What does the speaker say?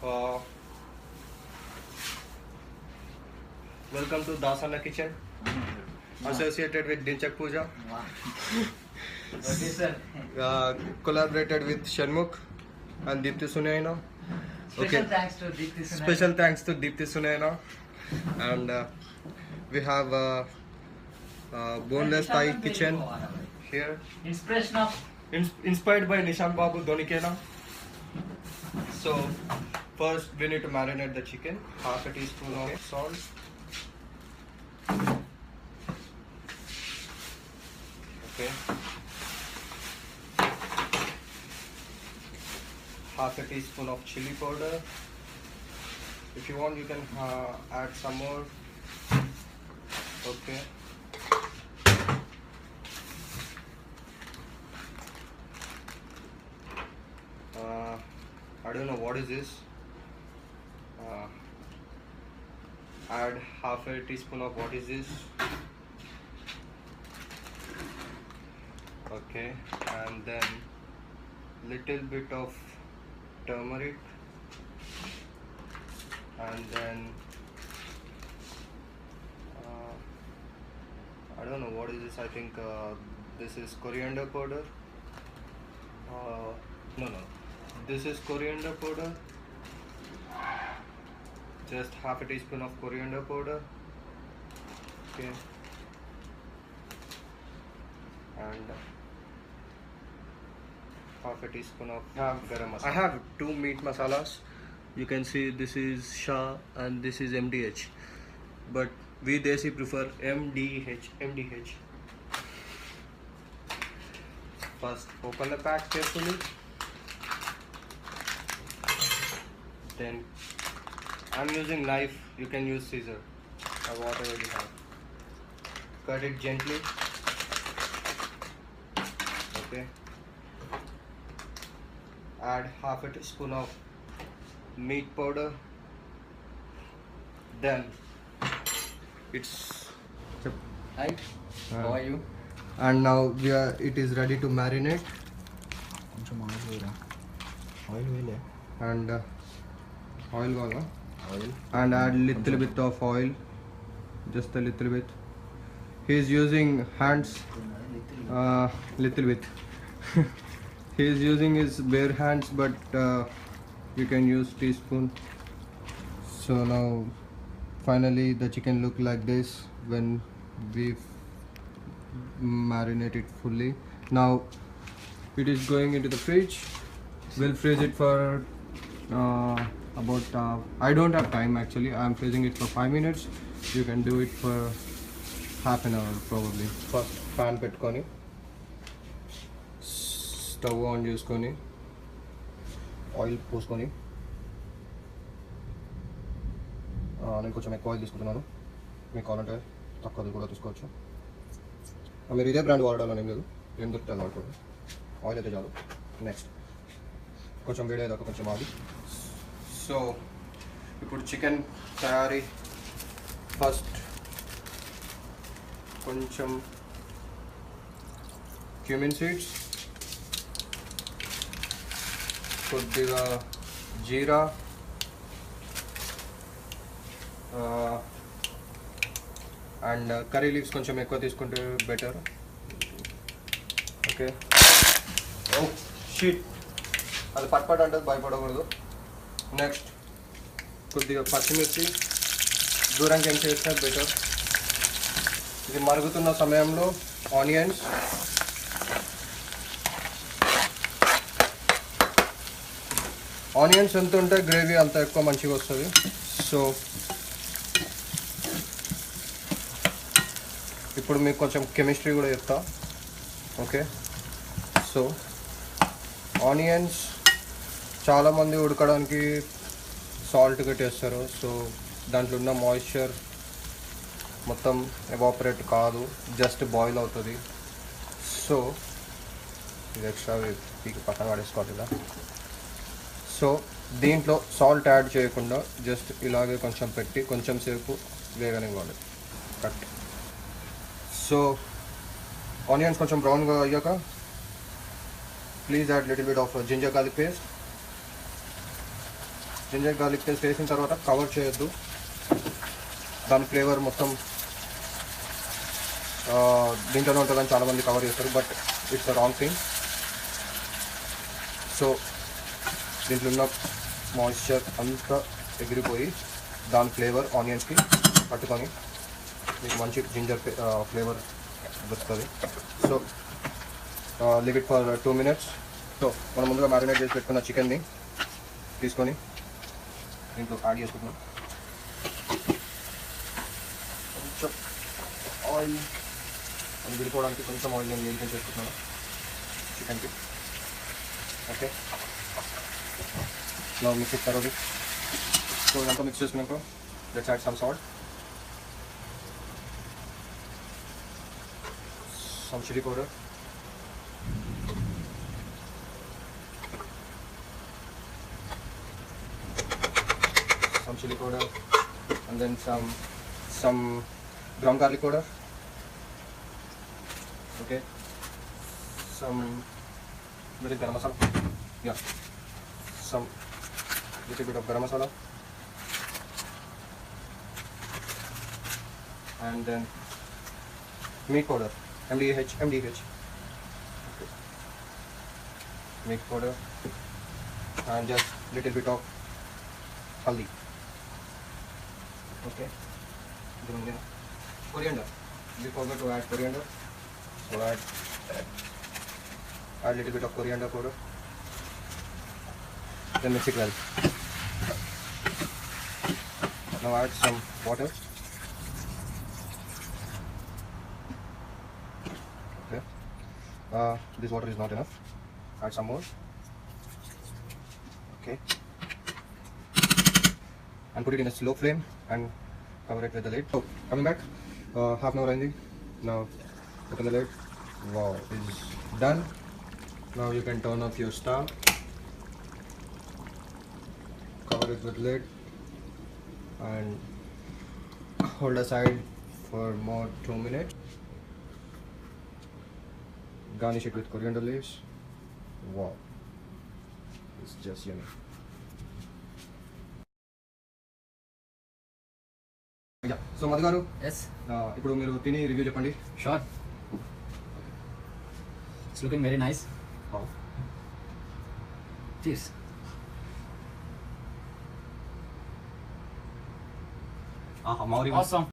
Uh, Welcome to Dasana Kitchen, associated with Dinchak Puja. Okay, sir. Collaborated with Shanmukh and Deepthi Sunaina. Special thanks to Deepthi Sunay. Special thanks to Deepthi Sunaina. And we have boneless Thai kitchen here. Inspiration of Inspired by Nishan Babu Donikena. So first we need to marinate the chicken. Half a teaspoon of salt. Okay. Half a teaspoon of chili powder. If you want, you can add some more. Okay. I don't know what is this. Add half a teaspoon of what is this. Okay, and then little bit of turmeric, and then I don't know what is this. I think this is coriander powder. No, this is coriander powder. Just half a teaspoon of coriander powder. Okay, and half a teaspoon of garam masala. I have two meat masalas. You can see this is Shah and this is MDH, but we Desi prefer MDH. First open the pack carefully, then I'm using knife, you can use scissor or whatever you have. Cut it gently. Okay. Add half a teaspoon of meat powder. Then it's right. How are you? and now it is ready to marinate. And oil and add little bit of oil, just a little bit. He is using hands, little bit. He is using his bare hands, but you can use teaspoon. So now finally the chicken look like this when we marinate it fully. Now it is going into the fridge. We'll freeze it for about I don't have time actually. I'm freezing it for 5 minutes. You can do it for half an hour probably. First pan పెట్టుకొని stove on చేసుకొని oil పోసుకొని నేను కొంచెం ఎక్కువ oil తీసుకుంటున్నాను. మీకు కావాలంటే తక్కువ కూడా తీసుకోవచ్చు. మీరు ఇదే బ్రాండ్ వాడాలని ఏం లేదు, ఏం దొరుకుతుంది వాడుకోండి. ఆయిల్ అయితే చాలు. నెక్స్ట్ కొంచెం వేడి అయ్యేదాకా కొంచెం ఆగి. సో ఇప్పుడు చికెన్ తయారీ. ఫస్ట్ కొంచెం క్యూమిన్ సీడ్స్, కొద్దిగా జీరా, అండ్ కర్రీ లీవ్స్ కొంచెం ఎక్కువ తీసుకుంటే బెటర్. ఓకే. ఓ షీట్, అది పట్పట్ అంటే భయపడకూడదు. నెక్స్ట్ కొద్దిగా పచ్చిమిర్చి దూరంగా ఏం చేస్తే బెటర్. ఇది మరుగుతున్న సమయంలో ఆనియన్స్, ఎంత ఉంటే గ్రేవీ అంత ఎక్కువ మంచిగా వస్తుంది. సో ఇప్పుడు మీకు కొంచెం కెమిస్ట్రీ కూడా చెప్తా. ఓకే. సో ఆనియన్స్ చాలామంది ఉడకడానికి సాల్ట్ కట్టేస్తారు. సో దాంట్లో ఉన్న మాయిశ్చర్ మొత్తం ఎవాపరేట్ కాదు, జస్ట్ బాయిల్ అవుతుంది. సో ఇది ఎక్స్ట్రా పీకి పక్కన పడేసుకోవాలి ఇలా. సో దీంట్లో సాల్ట్ యాడ్ చేయకుండా జస్ట్ ఇలాగే కొంచెం పెట్టి కొంచెం సేపు వేగనివ్వాలి. కట్. సో ఆనియన్స్ కొంచెం బ్రౌన్గా అయ్యాక please add little bit of ginger garlic paste. Ginger garlic paste వేసిన తర్వాత కవర్ చేయొద్దు, దాని ఫ్లేవర్ మొత్తం దీంట్లోనే ఉంటుందని చాలామంది కవర్ చేస్తారు, but it's a wrong thing. So దీంట్లో ఉన్న మాయిశ్చర్ అంతా ఎగిరిపోయి దాని ఫ్లేవర్ ఆనియన్స్కి పట్టుకొని మీకు మంచి జింజర్ ఫ్లేవర్ దొరుకుతుంది. So live it for 2 minutes. So మనం ముందుగా మ్యారినేట్ చేసి పెట్టుకున్న చికెన్ని తీసుకొని దీంట్లో యాడ్ చేసుకుంటున్నాం. కొంచెం ఆయిల్ అది విడిపోవడానికి కొంచెం ఆయిల్ నేను వేయించి చేసుకుంటున్నాను చికెన్కి. ఓకే, నా మిక్స్ ఇస్తారు. సో ఇదంతా మిక్స్ చేసుకున్నాక let's add some salt, some chili powder, and then some ground garlic powder. Okay, some little garam masala. Yeah, some little bit of garam masala, and then meat powder. MDH. Okay. Meat powder and just little bit of haldi. Okay. Coriander. We forgot to add coriander. So add little bit of coriander powder. Then mix it well. Now add some water. This water is not enough. Add some more. Okay. And put it in a slow flame and cover it with the lid. So coming back, half an hour ending. Now open the lid. Wow, it's done. Now you can turn off your stove. Cover it with lid and hold aside for more 2 minutes. Garnish it with coriander leaves. Wow, it's just yummy. Yeah. So Madhu garu, Yes. ఇప్పుడు మీరు తిని review చెప్పండి. Sure. It's looking very nice. Wow. Cheers. Maori. Awesome.